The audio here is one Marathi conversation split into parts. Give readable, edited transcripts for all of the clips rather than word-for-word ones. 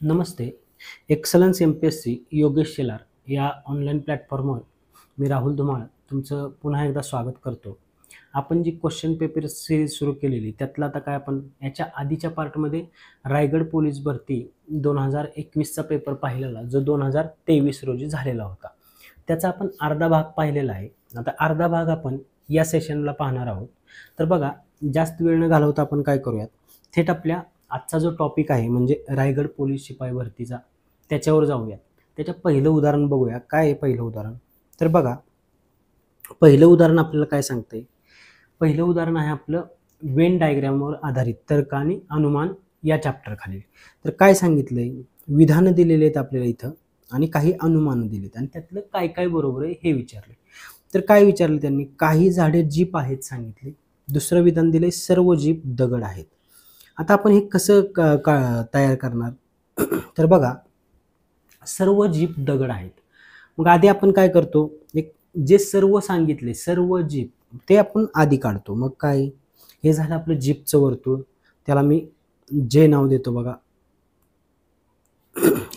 नमस्ते. एक्सलन्स एम-पी-एस-सी योगेश शेलार या ऑनलाईन प्लॅटफॉर्मवर मी राहुल धुमाळ तुमचं पुन्हा एकदा स्वागत करतो. आपण जी क्वेश्चन पेपर सिरीज सुरू केलेली त्यातलं आता काय आपण याच्या आधीच्या पार्टमध्ये रायगड पोलीस भरती 2021चा पेपर पाहिलेला जो 2023 रोजी झालेला होता. त्याचा आपण अर्धा भाग पाहिलेला आहे. आता अर्धा भाग आपण या सेशनला पाहणार आहोत. तर बघा, जास्त वेळ न घालवता आपण काय करूयात, थेट आपल्या आजचा जो टॉपिक आहे म्हणजे रायगड पोलीस शिपाई भरतीचा त्याच्यावर जाऊया. त्याच्या पहिलं उदाहरण बघूया. काय आहे पहिलं उदाहरण? तर बघा, पहिलं उदाहरण आपल्याला काय सांगतंय? पहिलं उदाहरण आहे आपलं वेन डायग्रामवर आधारित तर्क आणि अनुमान या चॅप्टर खाली. तर काय सांगितलंय? विधानं दिलेले आहेत आपल्याला इथं आणि काही अनुमान दिलेत आणि त्यातलं काय काय बरोबर आहे हे विचारले. तर काय विचारले त्यांनी? काही झाडे जीप आहेत सांगितले. दुसरं विधान दिले सर्व जीप दगड आहेत. आता आपण हे कसं तयार करणार? तर बघा, सर्व जीप दगड आहेत. मग आधी आपण काय करतो, एक जे सर्व सांगितले सर्व जीप ते आपण आधी काढतो. मग काय, हे झालं आपलं जीपचं वर्तुळ, त्याला मी जे नाव देतो बघा.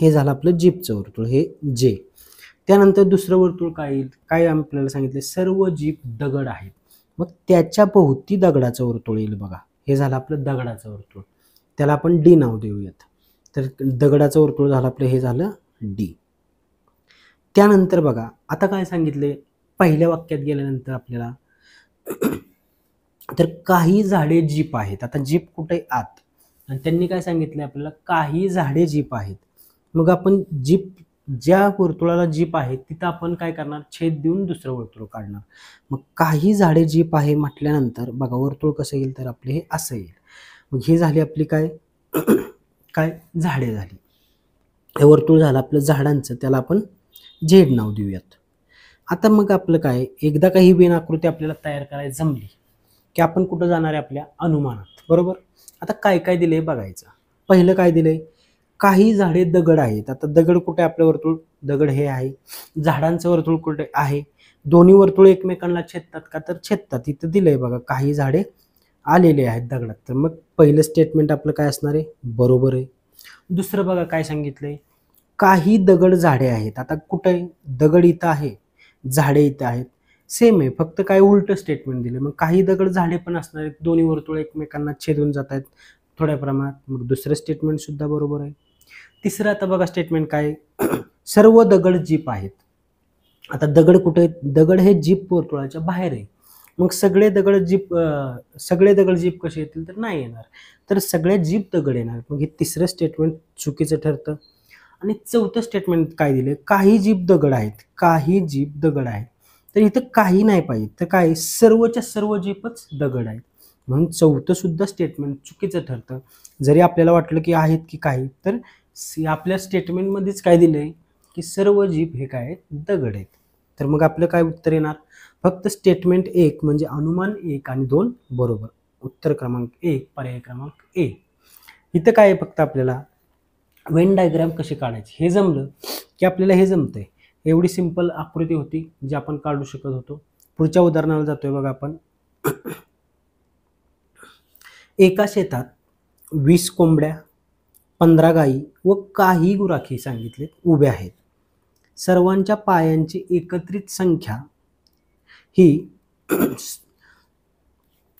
हे झालं आपलं जीपचं वर्तुळ, हे जे. त्यानंतर दुसरं वर्तुळ काय येईल? काय आपल्याला सांगितले? सर्व जीप दगड आहेत. मग त्याच्या भोवती दगडाचं वर्तुळ येईल बघा. हे झालं आपलं दगडाचं वर्तुळ, त्याला आपण डी नाव देऊयात. तर दगडाचं वर्तुळ झालं आपलं, हे झालं डी. त्यानंतर बघा, आता काय सांगितले पहिल्या वाक्यात गेल्यानंतर आपल्याला, तर काही झाडे जीप आहेत. आता जीप कुठे? आत. आणि त्यांनी काय सांगितले आपल्याला? काही झाडे जीप आहेत. मग आपण जीप, ज्या वर्तुळाला जीप आहे तिथं आपण काय करणार? छेद देऊन दुसरं वर्तुळ काढणार. मग काही झाडे जीप आहे म्हटल्यानंतर बघा, वर्तुळ कसं येईल? तर आपले हे असं येईल. मग ही झाली आपली काय काय झाडे झाली. हे वर्तुळ झालं आपलं झाडांचं, त्याला आपण झेड नाव देऊयात. आता मग आपलं काय, एकदा काही वेन आकृती आपल्याला तयार करायला जमली की आपण कुठं जाणार आहे? आपल्या अनुमानात, बरोबर. आता काय काय दिलंय बघायचं. पहिलं काय दिलंय? काही झाडे दगड आहेत. आता दगड कुठे? आपलं वर्तुळ दगड हे आहे. झाडांचं वर्तुळ कुठे आहे? दोन्ही वर्तुळ एकमेकांना छेदतात का? तर छेदतात. इथं दिलंय बघा, काही झाडे आलेले आहेत दगडात. तर मग पहिलं स्टेटमेंट आपलं काय असणार आहे? बरोबर आहे. दुसरं बघा काय सांगितलंय? काही दगड झाडे आहेत. आता कुठे? दगड इथं आहे, झाडे इथं आहेत. सेम आहे, फक्त काय उलट स्टेटमेंट दिले. मग काही दगड झाडे पण असणार आहेत, दोन्ही वर्तुळ एकमेकांना छेदून जात आहेत थोड्या प्रमाणात. मग दुसरं स्टेटमेंट सुद्धा बरोबर आहे. तिसरं आता बघा स्टेटमेंट काय? सर्व दगड जीप आहेत. आता दगड कुठे आहेत? दगड हे जीप वर्तुळाच्या बाहेर आहे. मग सगळे दगड जीप कसे येतील? तर नाही येणार. तर सगळे जीप दगड येणार. मग हे तिसरं स्टेटमेंट चुकीचं ठरतं. आणि चौथं स्टेटमेंट काय दिले? काही जीप दगड आहेत. काही जीप दगड आहेत. तर इथं काही नाही पाहिजे, तर काय? सर्वच्या सर्व जीपच दगड आहेत. म्हणून चौथं सुद्धा स्टेटमेंट चुकीचं ठरतं. जरी आपल्याला वाटलं की आहेत की काही, तर आपल्या स्टेटमेंटमध्येच काय दिलंय की सर्व जीप हे काय आहेत? दगड आहेत. तर मग आपलं काय उत्तर येणार? फक्त स्टेटमेंट 1 म्हणजे अनुमान 1 आणि 2 बरोबर. उत्तर क्रमांक 1, पर्याय क्रमांक ए. इथं काय आहे? फक्त आपल्याला वेन डायग्राम कशी काढायची हे जमलं की आपल्याला हे जमतंय. एवढी सिंपल आकृती होती जी आपण काढू शकत होतो. पुढच्या उदाहरणाला जातोय बघा आपण. एका शेतात 20 कोंबड्या, 15 गायी व काही गुराखी सांगितले उभ्या आहेत. सर्वांच्या पायांची एकत्रित संख्या ही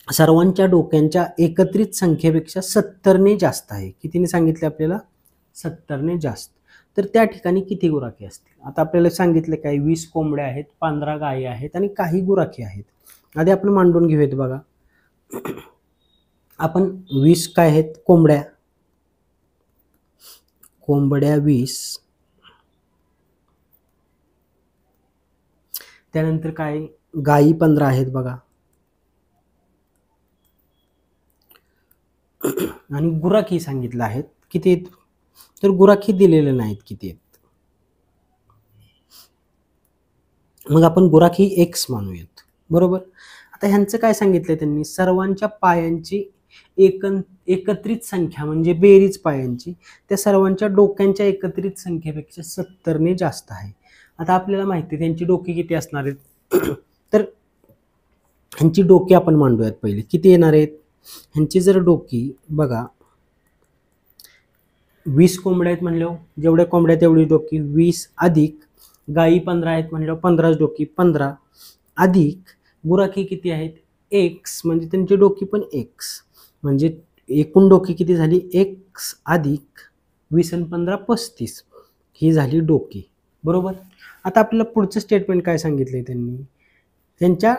सर्वांच्या डोक्यांच्या एकत्रित संख्येपेक्षा 70ने जास्त आहे. कितीने सांगितले आपल्याला? 70ने जास्त. तर त्या ठिकाणी किती गुराखी असतील? आता आपल्याला सांगितले काय? 20 कोंबड्या आहेत, 15 गायी आहेत आणि काही गुराखी आहेत. आधी आपण मांडून घेऊयात बघा. आपण 20 काय आहेत? कोंबड्या 20. त्यानंतर काय? गायी 15 आहेत बघा. आणि गुराखी सांगितलं आहेत किती आहेत? तर गुराखी दिलेले नाहीत किती आहेत. मग आपण गुराखी X मानूयात, बरोबर. आता ह्यांचं काय सांगितलंय त्यांनी? सर्वांच्या पायांची एकत्रित संख्या म्हणजे बेरीज पायांची त्या सर्वांच्या डोक्यांच्या एकत्रित संख्येपेक्षा 70ने जास्त आहे. आता आपल्याला माहिती आहे त्यांची डोकी किती असणार आहेत. तर ह्यांची डोकी आपण मांडूयात पहिले. किती येणार आहेत ह्यांची? जर डोकी बघा, 20 कोंबड्या आहेत म्हणल्यावर जेवढ्या कोंबड्या तेवढी डोकी 20 अधिक गायी 15 आहेत म्हणल्यावर 15 डोकी 15 अधिक गुराखी किती आहेत एक्स म्हणजे त्यांची डोकी पण एक्स म्हणजे एकूण डोकी किती झाली एक्स अधिक 20 आणि 15 35 ही झाली डोकी बरोबर. आता आपल्याला पुढचं स्टेटमेंट काय सांगितलंय त्यांनी त्यांच्या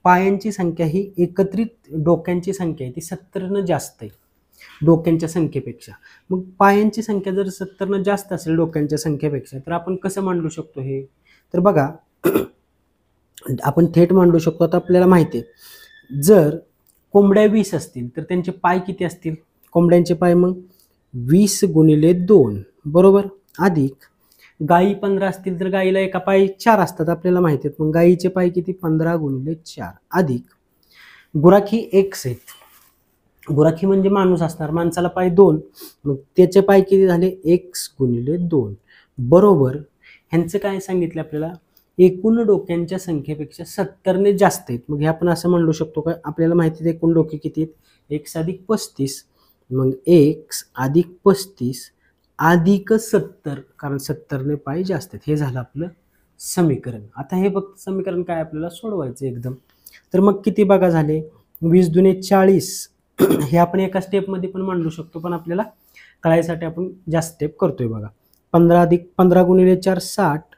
पायांची संख्या ही एकत्रित डोक्यांची संख्या आहे ती 70 जास्त आहे डोक्यांच्या संख्येपेक्षा. मग पायांची संख्या जर 70 जास्त असेल डोक्यांच्या संख्येपेक्षा तर आपण कसं मांडू शकतो हे तर बघा आपण थेट मांडू शकतो. आता आपल्याला माहिती आहे जर कोंबड्या 20 असतील तर त्यांचे पाय किती असतील कोंबड्यांचे पाय मग 20 गुणिले 2 बरोबर अधिक गायी 15 असतील तर गायीला एका पायी 4 असतात आपल्याला माहिती आहेत मग गायीचे पाय किती 15 गुणिले 4 अधिक गुराखी एक्स आहेत गुराखी म्हणजे माणूस असणार माणसाला पाय 2 मग त्याचे पाय किती झाले एक्स गुणिले 2 बरोबर ह्यांचं काय सांगितलं आपल्याला एकूण डोक्यांच्या संख्येपेक्षा 70 जास्त आहेत. मग हे आपण असं म्हणू शकतो का आपल्याला माहिती आहे एकूण डोके किती आहेत एक्स अधिक 35 मग एक्स अधिक 35 अधिक 70 कारण 70 पाय जास्त आहेत हे झालं आपलं समीकरण. आता हे फक्त समीकरण काय आपल्याला सोडवायचं एकदम तर मग किती बघा झाले 20 दुने 40 हे आपण एका स्टेपमध्ये पण मांडू शकतो पण आपल्याला कळायसाठी आपण जास्त स्टेप करतोय बघा 15 अधिक 15 गुणिले 4 60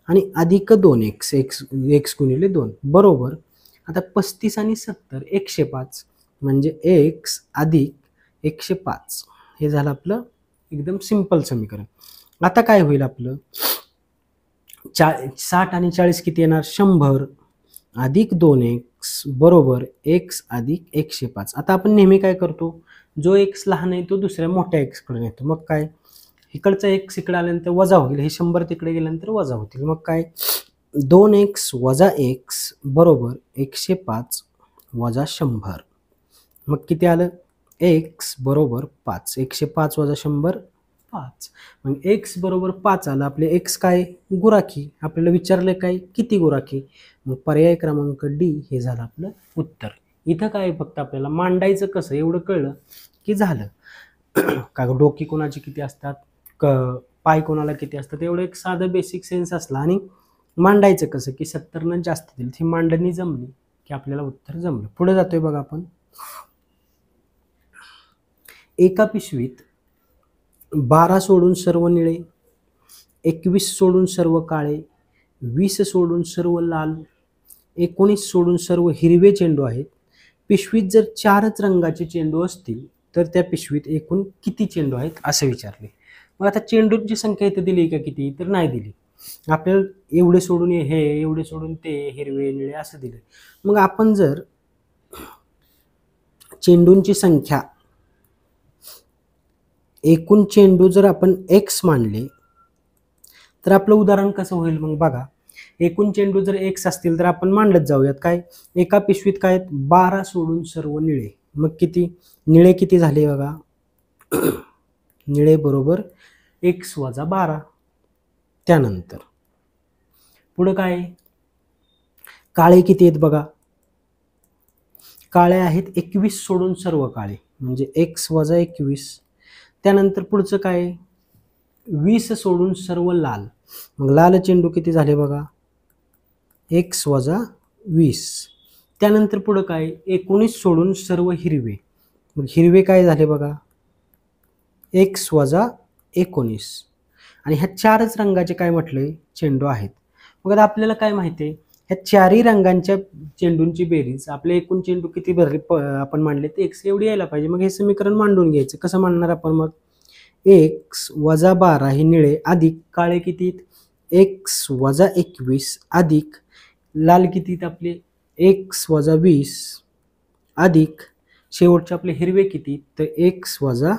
आणि अधिक 2 एक्स एक्स गुणिले 2 बरोबर. आता 35 आणि 70 105 म्हणजे एक्स अधिक 105 हे झालं आपलं एकदम सिंपल समीकरण. आता काय होईल आपलं 60 आणि 40 किती येणार 100 अधिक 2 एक्स बरोबर एक्स अधिक 105. आता आपण नेहमी काय करतो जो एक्स लहान आहे तो दुसऱ्या मोठ्या एक्स कडे येतो मग काय इकडचा एक्स इकडे आल्यानंतर वजा होईल हे 100 तिकडे गेल्यानंतर वजा होतील मग काय 2x वजा एक्स बरोबर 105 वजा 100 मग किती आलं एक्स बरोबर 5 105 वजा 100 5 मग एक्स बरोबर 5 आलं आपले एक्स काय गुराखी आपल्याला विचारलं काय किती गुराखी मग पर्याय क्रमांक डी हे झालं आपलं उत्तर. इथं काय फक्त आपल्याला मांडायचं कसं एवढं कळलं की झालं का डोकी कोणाची किती असतात पाय कोणाला किती असतात एवढं एक साधं बेसिक सेन्स असला आणि मांडायचं कसं की 70 जास्त दिली ही मांडणी जमली की आपल्याला उत्तर जमलं. पुढे जातोय बघा आपण एका पिशवीत 12 सोडून सर्व निळे 21 सोडून सर्व काळे 20 सोडून सर्व लाल 19 सोडून सर्व हिरवे चेंडू आहेत. पिशवीत जर 4च रंगाचे चेंडू असतील तर त्या पिशवीत एकूण किती चेंडू आहेत असं विचारले. मग आता चेंडूची संख्या इथे दिली का किती तर नाही दिली आपल्याला एवढे सोडून हे एवढे सोडून ते हिरवे निळे असं दिलं. मग आपण जर चेंडूंची संख्या एकूण चेंडू जर आपण एक्स मानले तर आपलं उदाहरण कसं होईल मग बघा एकूण चेंडू जर एक्स असतील तर आपण मांडत जाऊयात काय एका पिशवीत काय 12 सोडून सर्व निळे मग किती निळे किती झाले बघा निळे बरोबर एक्स वजा 12 त्यानंतर पुढे काय काळे किती आहेत बघा काळे आहेत 21 सोडून सर्व काळे म्हणजे एक्स वजा 21 त्यानंतर पुढचं काय 20 सोडून सर्व लाल मग लाल चेंडू किती झाले बघा एक्स वजा 20 त्यानंतर पुढं काय 19 सोडून सर्व हिरवे मग हिरवे काय झाले बघा एक्स वजा 19 आणि ह्या 4च रंगाचे काय म्हटले चेंडू आहेत. मग आता आपल्याला काय माहिती आहे ह्या 4ही रंगांच्या चेंडूंची बेरीज आपले एकूण चेंडू किती आपण मांडले ते एक्स एवढी यायला पाहिजे. मग हे समीकरण मांडून घ्यायचं कसं मांडणार आपण मग एक्स वजा 12 हे निळे अधिक काळे किती एक्स वजा 21 अधिक लाल किती आपले एक्स वजा 20 अधिक शेवटचे आपले हिरवे किती तर एक्स वजा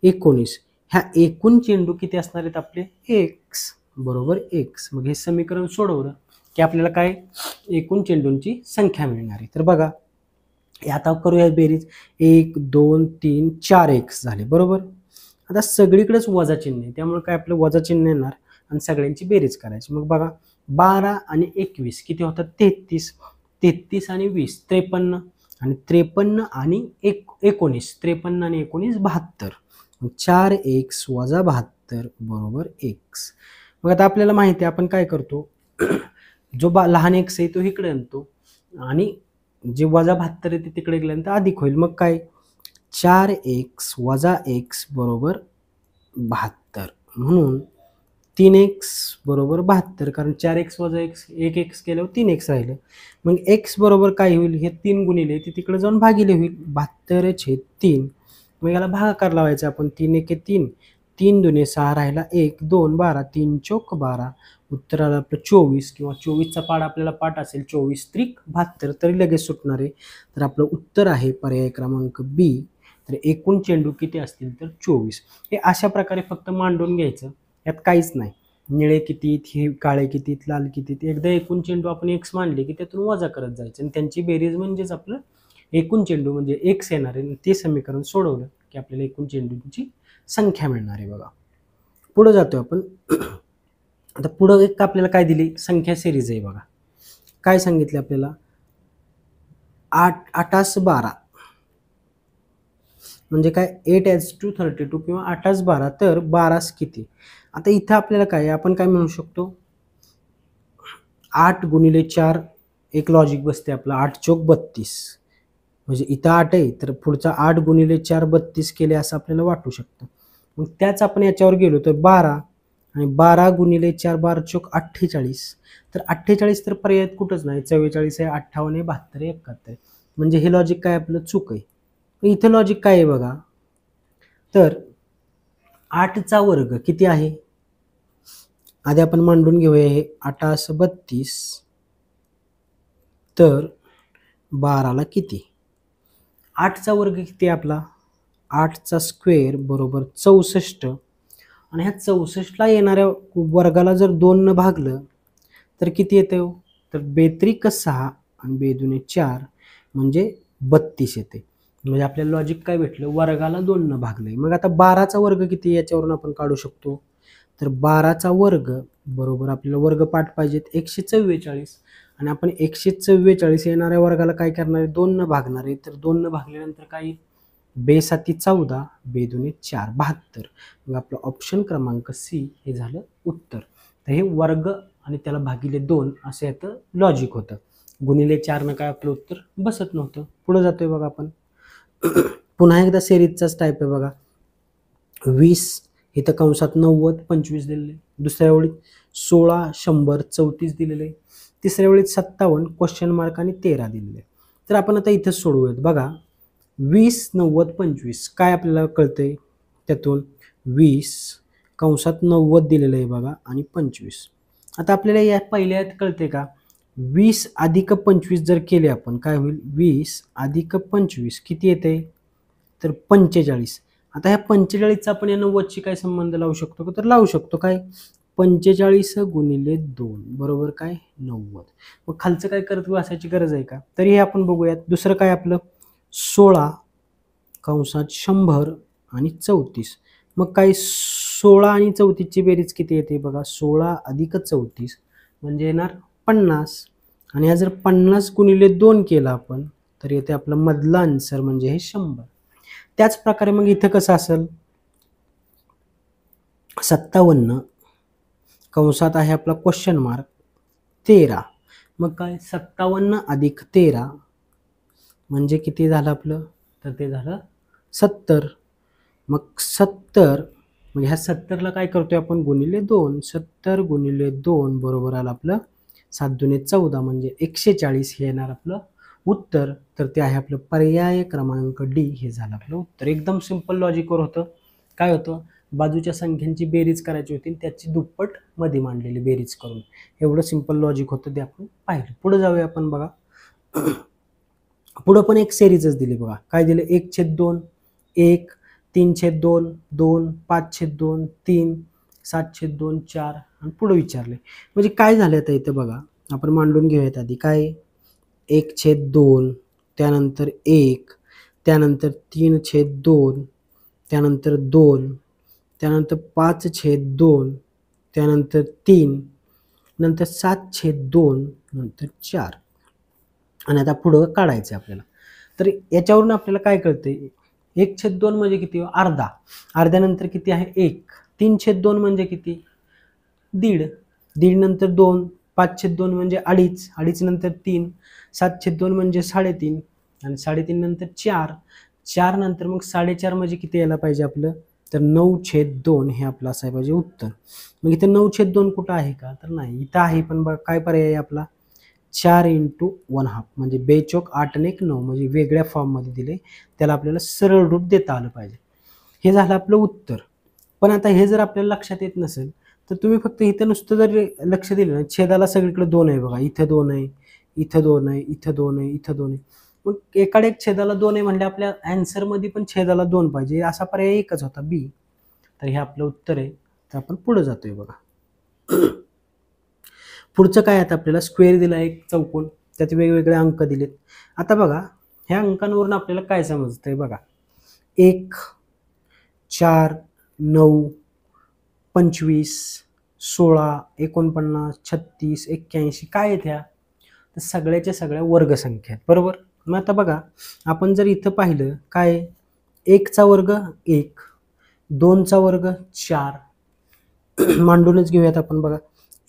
19 ह्या एकूण चेंडू किती असणार आहेत आपले एक्स बरोबर एक्स. मग हे समीकरण सोडवलं की आपल्याला काय एकूण चेंडूंची संख्या मिळणार आहे. तर बघा आता करूया बेरीज 1 2 3 4 एक्स झाले बरोबर. आता सगळीकडेच वजा चिन्ह आहे त्यामुळे काय आपलं वजा चिन्ह येणार आणि सगळ्यांची बेरीज करायची. मग बघा 12 आणि 21 किती होतात 33 33 आणि 20 53 आणि 53 आणि 19 53 आणि 19 72 मग 4x वजा 72 बरोबर x. मग आता आपल्याला माहिती आहे आपण काय करतो जो लहान x आहे तो इकडे आणतो आणि जे वजा 72 आहे ते तिकडे गेल्यानंतर अधिक होईल. मग काय 4x वजा x बरोबर 72 म्हणून 3x बरोबर 72 कारण 4x वजा x 1x केल्यावर 3x राहिलं. मग x बरोबर काय होईल हे 3 गुणिले ते तिकडे जाऊन भागिले होईल 72/3. मग याला भागाकार लावायचा आपण 3 1 3 3 दुने 6 राहिला 1 2 12 3 चौक 12 उत्तर आलं आपलं 24 किंवा 24चा पाढ आपल्याला पाठ असेल 24 त्रिक 72 तरी लगेच सुटणार आहे. तर आपलं उत्तर आहे पर्याय क्रमांक बी. तर एकूण चेंडू किती असतील तर 24. हे अशा प्रकारे फक्त मांडून घ्यायचं, यात काहीच नाही. निळे कितीत, हे काळे कितीत, लाल कितीत, एकदा एकूण चेंडू आपण एक्स मानले की त्यातून वजा करत जायचं आणि त्यांची बेरीज म्हणजेच आपलं एकूण चेंडू म्हणजे एक्स येणार आहे. ते समीकरण सोडवलं की आपल्याला एकूण चेंडूंची संख्या मिळणार आहे. बघा पुढे जातो आपण. आता पुढं एक आपल्याला काय दिली संख्या सिरीज आहे. बघा काय सांगितले आपल्याला 8×12 म्हणजे काय 8×32 किंवा 8×12 तर 12 किती. आता इथं आपल्याला काय आपण काय म्हणू शकतो 8 गुणिले 4 एक लॉजिक बसते आपलं 8 चौक 32 म्हणजे इथं 8 आहे तर पुढचा 8 गुणिले 4 32 केले असं आपल्याला वाटू शकतं. मग त्याच आपण याच्यावर गेलो तर 12 आणि 12 गुणिले 4 12 चौक 48 तर 48 तर पर्यायात कुठंच नाही 44 आहे 58 आहे 72 आहे 71 म्हणजे हे लॉजिक काय आपलं चूक आहे. इथं लॉजिक काय आहे बघा तर 8चा वर्ग किती आहे आधी आपण मांडून घेऊया. हे 8 32 तर 12ला किती 8चा वर्ग किती आपला 8चा स्क्वेअर बरोबर 64 आणि ह्या 64ला येणाऱ्या वर्गाला जर 2 न भागलं तर किती येतं तर 42 6 आणि 2 4 म्हणजे 32 येते. म्हणजे आपल्याला लॉजिक काय भेटलं वर्गाला 2 न भागलंय. मग आता 12चा वर्ग किती याच्यावरून आपण काढू शकतो तर 12चा वर्ग बरोबर आपल्याला वर्गपाठ पाहिजेत 144 आणि आपण 144 येणाऱ्या वर्गाला काय करणार आहे 2 न भागणार आहे. तर 2 न भागल्यानंतर काय 2×7 14 2×2 4 72. मग आपलं ऑप्शन क्रमांक सी हे झालं उत्तर. तर हे वर्ग आणि त्याला भागिले 2 असं याचं लॉजिक होतं. गुणिले 4 न काय आपलं उत्तर बसत नव्हतं. पुढे जातोय बघा आपण पुन्हा एकदा सिरीजचाच टाईप आहे बघा 20 इथं कंसात 90 25 दिलेले दुसऱ्या ओळीत 16 100 34 दिलेले तिसऱ्या वेळेत 57 क्वेश्चन मार्क आणि 13 दिलेले. तर आपण आता इथं सोडवूयात बघा 20 90 25 काय आपल्याला कळतंय त्यातून 20 कंसात 90 दिलेलं आहे बघा आणि 25. आता आपल्याला या पहिल्यात कळते का 20 अधिक 25 जर केले आपण काय होईल 20 अधिक 25 किती येते तर 45. आता ह्या 45चा आपण या 90शी काय संबंध लावू शकतो का तर लावू शकतो काय 45 गुणिले 2 बरोबर काय 90. मग खालचं काय करत बसायची गरज आहे का तरी हे आपण बघूयात. दुसरं काय आपलं 16 कंसात 100 आणि 34 मग काय 16 आणि 34 ची बेरीज किती येते बघा 16 अधिक 34 म्हणजे येणार 50 आणि हा जर 50 गुणिले 2 केला आपण तर येते आपलं मधला आन्सर म्हणजे हे 100. त्याच प्रकारे मग इथं कसं असेल 57 कंसात आहे आपला क्वेश्चन मार्क 13 मग काय 57 अधिक 13 म्हणजे किती झालं आपलं तर ते झालं 70. मग 70 म्हणजे ह्या 70ला काय करतोय आपण गुणिले 2 70 गुणिले 2 बरोबर आलं आपलं 7 दुने 14 म्हणजे 140 हे येणार आपलं उत्तर. तर ते आहे आपलं पर्याय क्रमांक डी हे झालं आपलं उत्तर. एकदम सिंपल लॉजिकवर होतं. काय होतं बाजूच्या संख्यांची बेरीज करायची होती त्याची दुप्पट मध्ये मांडलेली बेरीज करून एवढं सिंपल लॉजिक होतं ते आपण पाहिलं. पुढे जाऊया आपण बघा पुढं पण एक सिरीजच दिली बघा काय दिलं 1/2 1 3/2 2 5/2 3 7/2 4 आणि पुढे विचारले म्हणजे काय झालं आता इथं बघा आपण मांडून घेऊयात आधी काय 1/2 त्यानंतर 1 त्यानंतर 3/2 त्यानंतर 2 त्यानंतर 5/2 त्यानंतर 3 नंतर 7/2 नंतर 4 आणि आता पुढं काढायचं आपल्याला. तर याच्यावरून आपल्याला काय कळतंय 1/2 म्हणजे किती अर्धा, अर्ध्यानंतर किती आहे 1, 3/2 म्हणजे किती दीड, दीड नंतर 2, 5/2 म्हणजे अडीच, अडीच नंतर 3, 7/2 म्हणजे 3.5 आणि 3.5 नंतर 4, 4 नंतर मग 4.5 म्हणजे किती यायला पाहिजे आपलं, तर 9/2 हे आपलं असायला पाहिजे उत्तर. मग इथे 9/2 कुठं आहे का, तर नाही इथं आहे, पण बघा काय पर्याय आहे आपला 4 × 1/2 म्हणजे 2 चौक 8 आणि 1 9 म्हणजे वेगळ्या फॉर्ममध्ये दिले, त्याला आपल्याला सरळ रूप देता आलं पाहिजे. हे झालं आपलं उत्तर. पण आता हे जर आपल्याला लक्षात येत नसेल तर तुम्ही फक्त इथं नुसतं जर लक्ष दिलं ना, छेदाला सगळीकडे 2 आहे बघा, इथं 2 आहे, इथं 2 आहे, इथं 2 आहे, इथं 2 आहे. मग एकाडे एक छेदाला 2 आहे म्हणजे आपल्या आन्सरमध्ये पण छेदाला 2 पाहिजे, असा पर्याय एकच होता बी. तर हे आपलं उत्तर आहे. तर आपण पुढे जातोय बघा. पुढचं काय आता आपल्याला स्क्वेअर दिला एक चौकोन, त्यात वेगवेगळे अंक दिलेत. आता बघा ह्या अंकांवरून आपल्याला काय समजतंय बघा, 1, 4, 9, 25, 16, 49, 36, 81 काय आहेत ह्या, तर सगळ्याच्या सगळ्या वर्गसंख्या आहेत बरोबर. मग आता बघा आपण जर इथं पाहिलं काय, 1चा वर्ग 1, 2चा वर्ग 4 मांडूनच घेऊयात आपण बघा,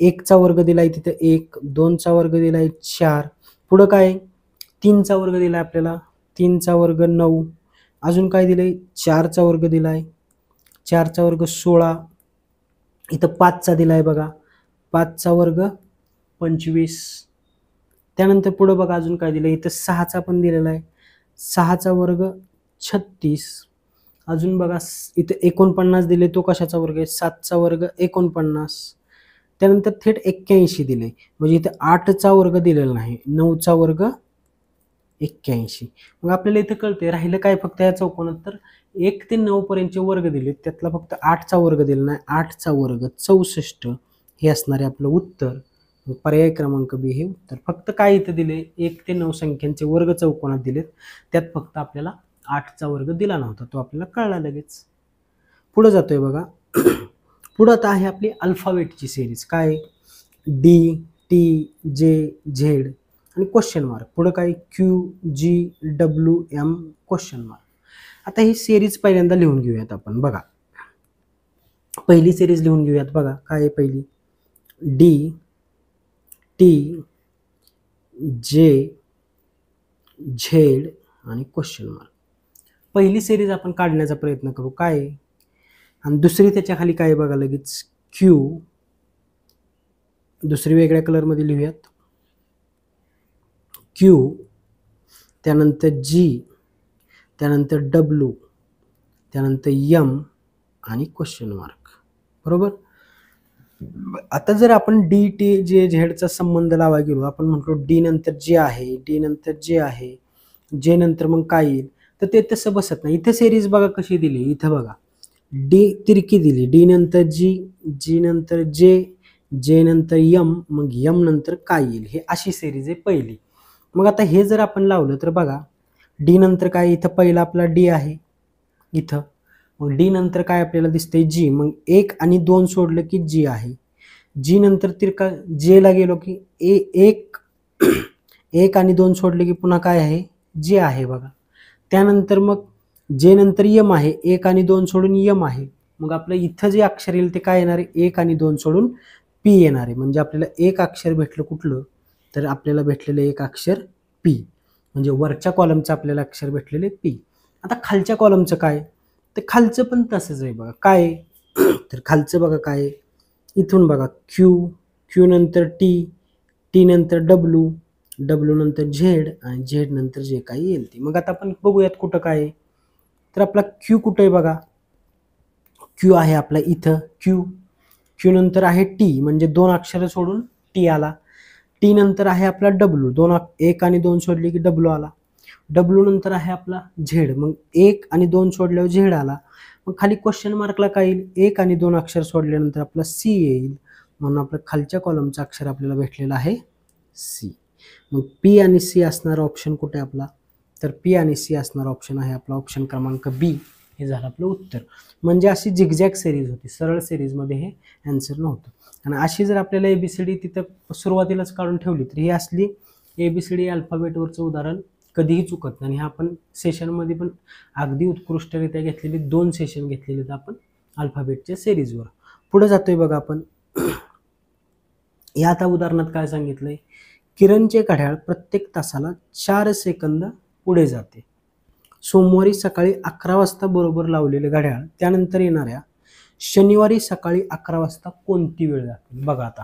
1चा वर्ग दिलाय तिथं 1, 2चा वर्ग दिलाय 4, पुढं काय 3चा वर्ग दिलाय आपल्याला, 3चा वर्ग 9, अजून काय दिलंय 4चा वर्ग दिलाय, 4चा वर्ग 16, इथं 5चा दिलाय बघा, 5चा वर्ग 25, त्यानंतर पुढं बघा अजून काय दिलं, इथं 6चा पण दिलेला आहे, 6चा वर्ग 36, अजून बघा इथं 49 दिले, तो कशाचा वर्ग आहे 7चा वर्ग 49, त्यानंतर थेट 81 दिले, म्हणजे इथं 8चा वर्ग दिलेला नाही, 9चा वर्ग 81. मग आपल्याला इथं कळते राहिलं काय फक्त या चौकोनात, तर 1 ते 9 पर्यंतचे वर्ग दिले, त्यातला फक्त 8चा वर्ग दिला नाही, 8चा वर्ग 64 हे असणारे आपलं उत्तर. पर्याय क्रमांक बी हे उत्तर. फक्त काय इथं दिले 1 ते 9 संख्यांचे वर्ग चौकोनात दिलेत, त्यात फक्त आपल्याला 8चा वर्ग दिला नव्हता, तो आपल्याला कळला लगेच. पुढे जातोय बघा. पुढं आता आहे आपली अल्फाबेटची सिरीज, काय डी, टी, जे, झेड आणि क्वेश्चन मार्क, पुढं काय क्यू, जी, डब्ल्यू, एम क्वेश्चन मार्क. आता ही सिरीज पहिल्यांदा लिहून घेऊयात आपण बघा, पहिली सिरीज लिहून घेऊयात बघा, काय आहे पहिली डी, टी, जे, झेड आणि क्वेश्चन मार्क. पहिली सिरीज आपण काढण्याचा प्रयत्न करू काय, आणि दुसरी त्याच्या खाली काय बघा लगेच क्यू, दुसरी वेगळ्या कलरमध्ये लिहूयात क्यू, त्यानंतर जी, त्यानंतर डब्ल्यू, त्यानंतर एम आणि क्वेश्चन मार्क बरोबर. आता जर आपण डी, टी, जे, झेडचा संबंध लावा गेलो, आपण म्हटलो डी नंतर जे आहे, डी नंतर जे आहे, जे नंतर मग काय येईल, तर ते तसं बसत नाही. इथे सिरीज बघा कशी दिली, इथं बघा डी तिरकी दिली, डी नंतर जी, जी नंतर जे, जे नंतर यम, मग यम नंतर काय येईल, हे अशी सिरीज आहे पहिली. मग आता हे जर आपण लावलं तर बघा डी नंतर काय, इथं पहिला आपला डी आहे इथं, मग डी नंतर काय आपल्याला दिसतंय जी, मग 1 आणि 2 सोडलं की जी आहे, जी नंतर तिरका जे ला गेलो की 1 आणि 2 सोडले की पुन्हा काय आहे जे आहे बघा. त्यानंतर मग जे नंतर यम आहे, 1 आणि 2 सोडून यम आहे, मग आपलं इथं जे अक्षर येईल ते काय येणार आहे, 1 आणि 2 सोडून पी येणार आहे. म्हणजे आपल्याला एक अक्षर भेटलं कुठलं, तर आपल्याला भेटलेलं एक अक्षर पी, म्हणजे वरच्या कॉलमचं आपल्याला अक्षर भेटलेले पी. आता खालच्या कॉलमचं काय, तर खालचं पण तसंच आहे बघा, काय तर खालचं बघा काय, इथून बघा क्यू, क्यू नंतर टी, टी नंतर डब्ल्यू, डब्ल्यू नंतर झेड आणि झेड नंतर जे काही येईल ते. मग आता आपण बघूयात कुठं काय आहे, तर आपला क्यू कुठं आहे बघा, क्यू आहे आपला इथं क्यू, क्यू नंतर आहे टी, म्हणजे 2 अक्षर सोडून टी आला, टी नंतर आहे आपला डब्ल्यू, 1 आणि 2 सोडले की डब्ल्यू आला, डब्ल्यू नंतर आहे आपला झेड, मग 1 आणि 2 सोडल्यावर झेड आला, मग खाली क्वेश्चन मार्कला काय येईल, 1 आणि 2 अक्षर सोडल्यानंतर आपला सी येईल, म्हणून आपलं खालच्या कॉलमचं अक्षर आपल्याला भेटलेलं आहे सी. मग पी आणि सी असणारा ऑप्शन कुठे आपला, तर पी आणि सी असणारा ऑप्शन आहे आपला ऑप्शन क्रमांक बी, हे झालं आपलं उत्तर. म्हणजे अशी झिगझॅग सिरीज होती, सरळ सिरीजमध्ये हे आन्सर नव्हतं. आणि अशी जर आपल्याला एबीसीडी तिथं सुरुवातीलाच काढून ठेवली तर ही असली एबीसीडी अल्फाबेटवरचं उदाहरण कधीही चुकत नाही. आणि ह्या आपण सेशनमध्ये पण अगदी उत्कृष्टरित्या घेतलेली 2 सेशन घेतलेले आहेत आपण अल्फाबेटच्या सिरीजवर. पुढे जातोय बघा आपण. या आता उदाहरणात काय सांगितलंय, किरणचे घड्याळ प्रत्येक तासाला 4 सेकंद पुढे जाते. सोमवारी सकाळी 11 वाजता बरोबर लावलेले घड्याळ त्यानंतर येणाऱ्या शनिवारी सकाळी 11 वाजता कोणती वेळ जाते? बघा आता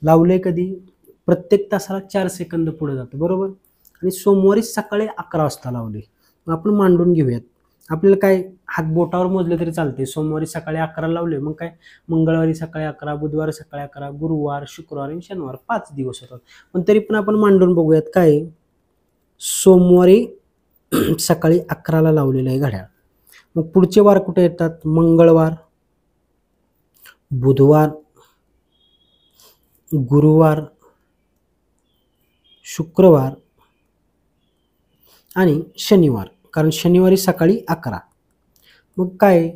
लावले कधी, प्रत्येक तासाला 4 सेकंद पुढे जातं बरोबर, आणि सोमवारी सकाळी 11 वाजता लावले. मग आपण मांडून घेऊयात. आपल्याला काय हात बोटावर मोजले तरी चालते. सोमवारी सकाळी 11 लावले, मग काय मंगळवारी सकाळी 11, बुधवारी सकाळी 11, गुरुवार, शुक्रवार आणि शनिवार 5 दिवस होतात. पण तरी पण आपण मांडून बघूयात. काय सोमवारी सकाळी 11ला लावलेलं आहे घड्याळ. मग पुढचे वार कुठे येतात? मंगळवार, बुधवार, गुरुवार, शुक्रवार आणि शनिवार, कारण शनिवारी सकाळी 11. मग काय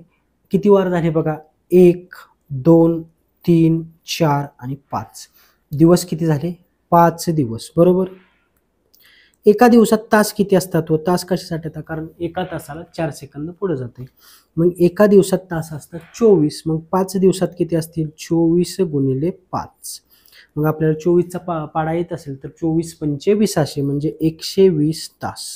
किती वार झाले बघा, 1, 2, 3, 4 आणि 5 दिवस किती झाले? 5 दिवस बरोबर. एका दिवसात तास किती असतात व तास कशासाठी येतात? कारण एका तासाला 4 सेकंद पुढे जाते. मग एका दिवसात तास असतात 24. मग 5 दिवसात किती असतील? 24 गुणिले 5. मग आपल्याला 24चा पाडा येत असेल तर 24 पंचे 20 म्हणजे 120 तास.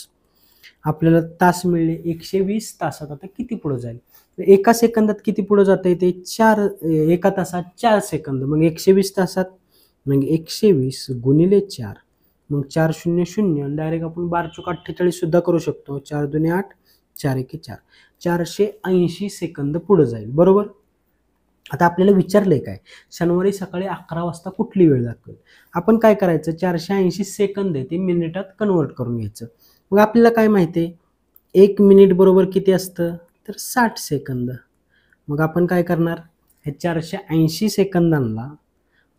आपल्याला तास मिळले. 120 तासात आता किती पुढे जाईल? एका सेकंदात किती पुढे जाते ते? 4. एका तासात 4 सेकंद. मग 120 तासात, मग 120 गुणिले 4, मग 4 0 0. डायरेक्ट आपण 12 चोक 48 सुद्धा करू शकतो. 4 दुने 8, 4 एके 4, 480 सेकंद पुढे जाईल बरोबर. आता आपल्याला विचारलंय काय, शनिवारी सकाळी 11 वाजता कुठली वेळ दाखवेल? आपण काय करायचं, 480 सेकंद आहे ते मिनिटात कन्वर्ट करून घ्यायचं. मग आपल्याला काय माहिती आहे, 1 मिनिट बरोबर किती असतं? तर 60 सेकंद. मग आपण काय करणार, हे 480 सेकंदांना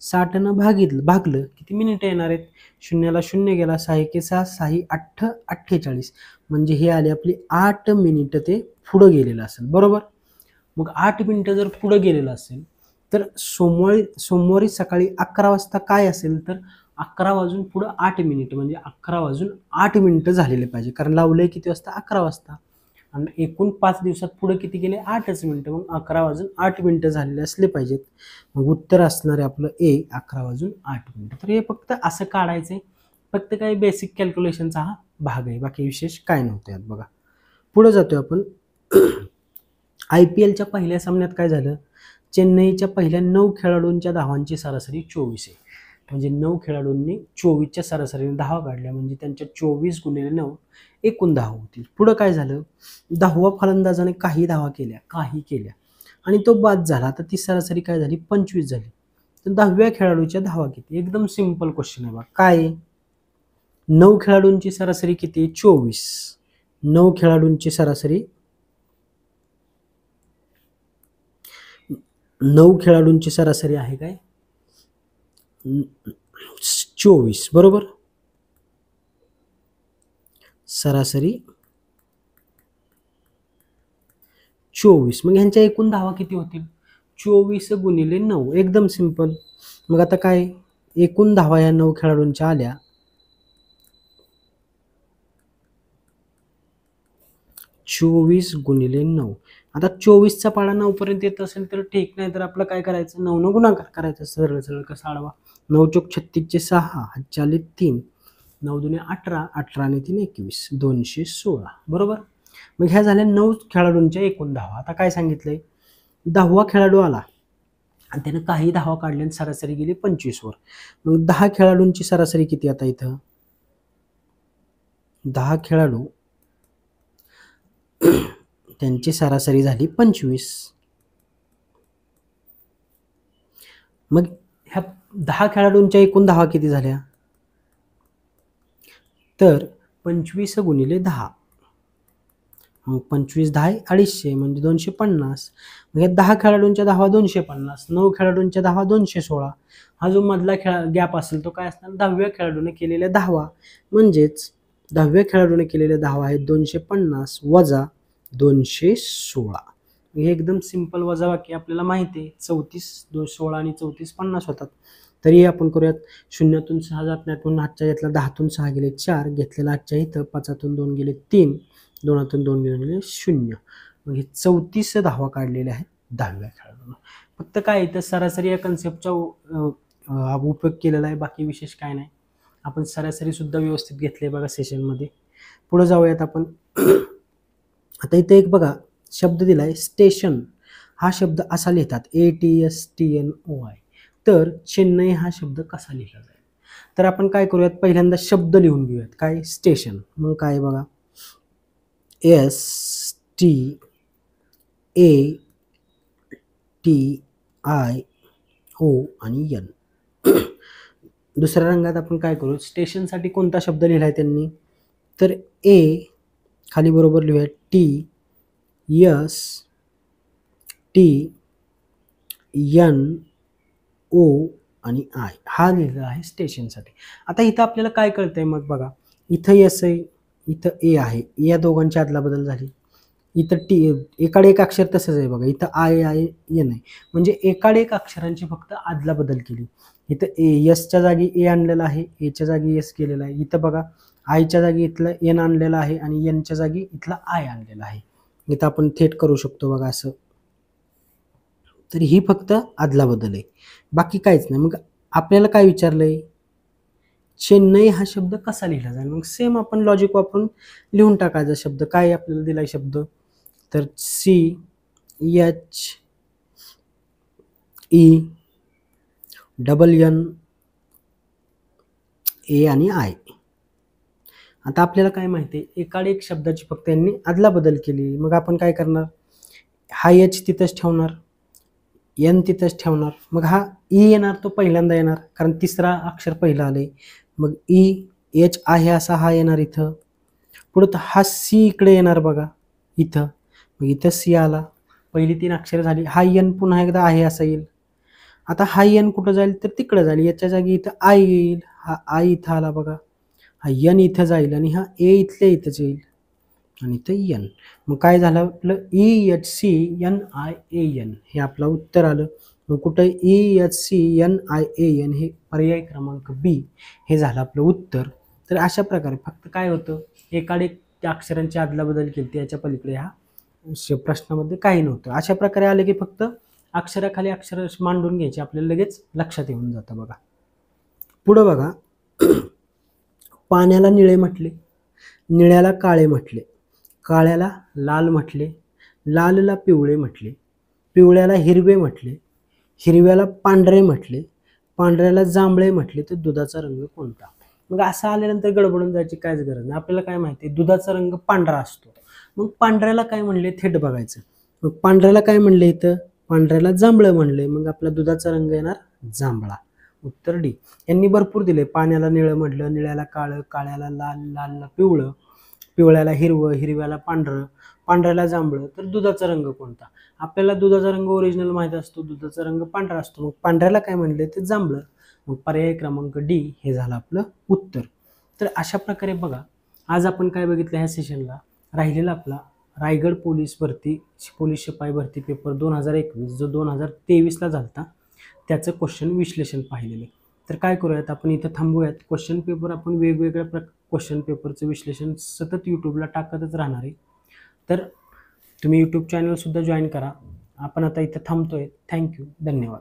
60 भागलं किती मिनिटं येणार आहेत? शून्याला 0 गेला, 6 एके 6, 6 8 48, म्हणजे हे आले आपली 8 मिनिटं ते पुढं गेलेलं असेल बरोबर. मग 8 मिनिटं जर पुढं गेलेलं असेल तर सोमवारी सकाळी 11 वाजता काय असेल? तर 11 वाजून पुढं 8 मिनिट, म्हणजे 11 वाजून 8 मिनिटं झालेले पाहिजे. कारण लावलंय किती वाजता? 11 वाजता. आणि एकूण 5 दिवसात पुढे किती गेले? 8च मिनिटं. मग 11 वाजून 8 मिनिटं झालेले असले पाहिजेत. मग उत्तर असणार आहे आपलं ए, 11 वाजून 8 मिनिटं. तर हे फक्त असं काढायचंय, फक्त काही बेसिक कॅल्क्युलेशनचा हा भाग आहे, बाकी विशेष काय नव्हतं यात. बघा पुढे जातोय आपण. IPLच्या पहिल्या सामन्यात काय झालं, चेन्नईच्या पहिल्या 9 खेळाडूंच्या धावांची सरासरी 24 आहे. म्हणजे 9 खेळाडूंनी 24च्या सरासरीने धावा काढल्या, म्हणजे त्यांच्या 24 गुणिले 9 एकूण धावा होतील. पुढं काय झालं, 10वा फलंदाजाने काही धावा केल्या आणि तो बाद झाला, तर ती सरासरी काय झाली? 25 झाली. तर 10व्या खेळाडूच्या धावा किती? एकदम सिंपल क्वेश्चन आहे बघा. काय 9 खेळाडूंची सरासरी किती? 24. 9 खेळाडूंची सरासरी 9 खेळाडूंची सरासरी आहे काय? 24 बरोबर. सरासरी 24. मग ह्यांच्या एकूण धावा किती होतील? 24 गुणिले 9. एकदम सिंपल. मग आता काय, एकूण धावा या 9 खेळाडूंच्या आल्या 24 गुणिले 9. आता 24चा पाडा 9 पर्यंत येत असेल तर ठीक, नाही तर आपलं काय करायचं, 9 गुणाकार करायचं. सरळ सरळ कसा आडवा. 9 चोक 36चे 6, हातचे आले 3, 9 दुने 18, 18 आणि 3 21, 216 बरोबर. मग ह्या झाल्या 9 खेळाडूंच्या एकूण धावा. आता काय सांगितलंय, 10वा खेळाडू आला आणि त्यानं काही धावा काढल्या आणि सरासरी गेली 25 वर. मग 10 खेळाडूंची सरासरी किती? आता इथं 10 खेळाडू त्यांची सरासरी झाली 25. मग ह्या 10 खेळाडूंच्या एकूण धावा किती झाल्या? तर 25 गुणिले 10. मग 25 10 250 म्हणजे 250. मग या 10 खेळाडूंच्या धावा 250, 9 खेळाडूंच्या धावा 216. हा जो मधला गॅप असेल तो काय असणार? 10व्या खेळाडूने केलेल्या धावा. म्हणजेच 10व्या खेळाडूने केलेल्या धावा आहेत 250 वजा 216. हे एकदम सिंपल वजाबाकी आपल्याला माहिती आहे. 34 16 आणि 34 50 होतात. तरी आपण करूयात. शून्यातून 6 जात नाही, पण आजच्या घेतला 10तून 6 गेले 4, घेतलेला आजच्या इथं 5तून 2 गेले 3, 2तून 2 गेले 0. मग हे 34 धावा काढलेल्या आहेत 10व्या खेळाडूनं. फक्त काय इथं सरासरी या कन्सेप्टचा उपयोग केलेला आहे, बाकी विशेष काय नाही. आपण सरासरी सुद्धा व्यवस्थित घेतले बघा सेशनमध्ये. पुढे जाऊयात आपण. आता इथे एक बघा शब्द दिलाय स्टेशन. हा शब्द असा लिहितात ATSTNOI. तर चेन्नई हा शब्द कसा लिहिला जाईल? तर आपण काय करूयात, पहिल्यांदा शब्द लिहून घेऊयात. काय स्टेशन, मग काय बघा STATIO आणि N. दुसऱ्या रंगात आपण काय करू, स्टेशनसाठी कोणता शब्द लिहिलाय त्यांनी, तर A खाली बरोबर लिहूया TSTNO आणि I हा लिहिलेला आहे स्टेशनसाठी. आता इथं आपल्याला काय कळतंय मग बघा, इथं S आहे, इथं A आहे, या दोघांची अदला बदल झाली. इथं एकाड एक अक्षर तसंच आहे बघा, इथं I आहे N आहे, म्हणजे एकाड एक अक्षरांची फक्त अदला बदल केली. इथं Sच्या जागी A आणलेला आहे, Aच्या जागी S केलेला आहे. इथं बघा आयच्या जागी इथलं N आणलेलं आहे आणि Nच्या जागी इथला I आणलेला आहे. इथं आपण थेट करू शकतो बघा असं. तर ही फक्त अदला बदल आहे, बाकी काहीच नाही. मग आपल्याला काय विचारलंय, चेन्नई हा शब्द कसा लिहिला जाईल? मग सेम आपण लॉजिक वापरून लिहून टाकायचा शब्द. काय आपल्याला दिलाय शब्द, तर CHENNA आणि I. आता आपल्याला काय माहिती आहे, एकाड एक शब्दाची फक्त यांनी अदला बदल केली. मग आपण काय करणार, हा H तिथंच ठेवणार, N तिथंच ठेवणार. मग हा E येणार, तो पहिल्यांदा येणार कारण तिसरा अक्षर पहिला आले. मग EH आहे असा हा येणार इथं. पुढे हा C इकडे येणार बघा इथं, मग इथं C आला, पहिली 3 अक्षर झाली. हा N पुन्हा एकदा आहे असा येईल. आता हा N कुठं जाईल, तर तिकडे जाईल, याच्या जागी इथं I येईल. हा I इथं आला बघा, हा N इथं जाईल आणि हा A इथल्या इथंच येईल आणि इथं N. मग काय झालं आपलं EHCNIAN हे आपलं उत्तर आलं. मग कुठं EHCNIAN हे पर्याय क्रमांक B हे झालं आपलं उत्तर. तर अशा प्रकारे फक्त काय होतं, एकाड एक त्या अक्षरांची अदला बदल केली, त्याच्या पलीकडे ह्या प्रश्नामध्ये काही नव्हतं. अशा प्रकारे आले की फक्त अक्षराखाली अक्षर मांडून घ्यायचे, आपल्याला लगेच लक्षात येऊन जातं बघा. पुढं बघा, पाण्याला निळे म्हटले, निळ्याला काळे म्हटले, काळ्याला लाल म्हटले, लालला पिवळे म्हटले, पिवळ्याला हिरवे म्हटले, हिरव्याला पांढरे म्हटले, पांढऱ्याला जांभळे म्हटले, तर दुधाचा रंग कोणता? मग असं आल्यानंतर गडबडून जायची काहीच गरज नाही. आपल्याला काय माहिती, दुधाचा रंग पांढरा असतो. मग पांढऱ्याला काय म्हणले थेट बघायचं. मग पांढऱ्याला काय म्हणले इथं, पांढऱ्याला जांभळं म्हणले, मग आपला दुधाचा रंग येणार जांभळा. उत्तर डी. यांनी भरपूर दिले, पाण्याला निळं म्हटलं, निळ्याला काळं, काळ्याला लाल, लालला पिवळं, पिवळ्याला हिरवं, हिरव्याला पांढरं, पांढऱ्याला जांभळं, तर दुधाचा रंग कोणता? आपल्याला दुधाचा रंग ओरिजिनल माहिती असतो, दुधाचा रंग पांढरा असतो. मग पांढऱ्याला काय म्हणले, ते जांभळं. मग पर्याय क्रमांक डी हे झालं आपलं उत्तर. तर अशा प्रकारे बघा, आज आपण काय बघितलं ह्या सेशनला, राहिलेला आपला रायगड पोलीस भरती, पोलीस शिपाई भरती पेपर 2021 जो 2023ला झालता, त्याचं क्वेश्चन विश्लेषण पाहिलेलं. तर काय करूयात, आपण इथं थांबूयात. क्वेश्चन पेपर आपण वेगवेगळ्या क्वेश्चन पेपरचं विश्लेषण सतत यूट्यूबला टाकतच राहणार आहे. तर तुम्ही यूट्यूब चॅनलसुद्धा जॉईन करा. आपण आता इथं थांबतोय. थँक्यू, धन्यवाद.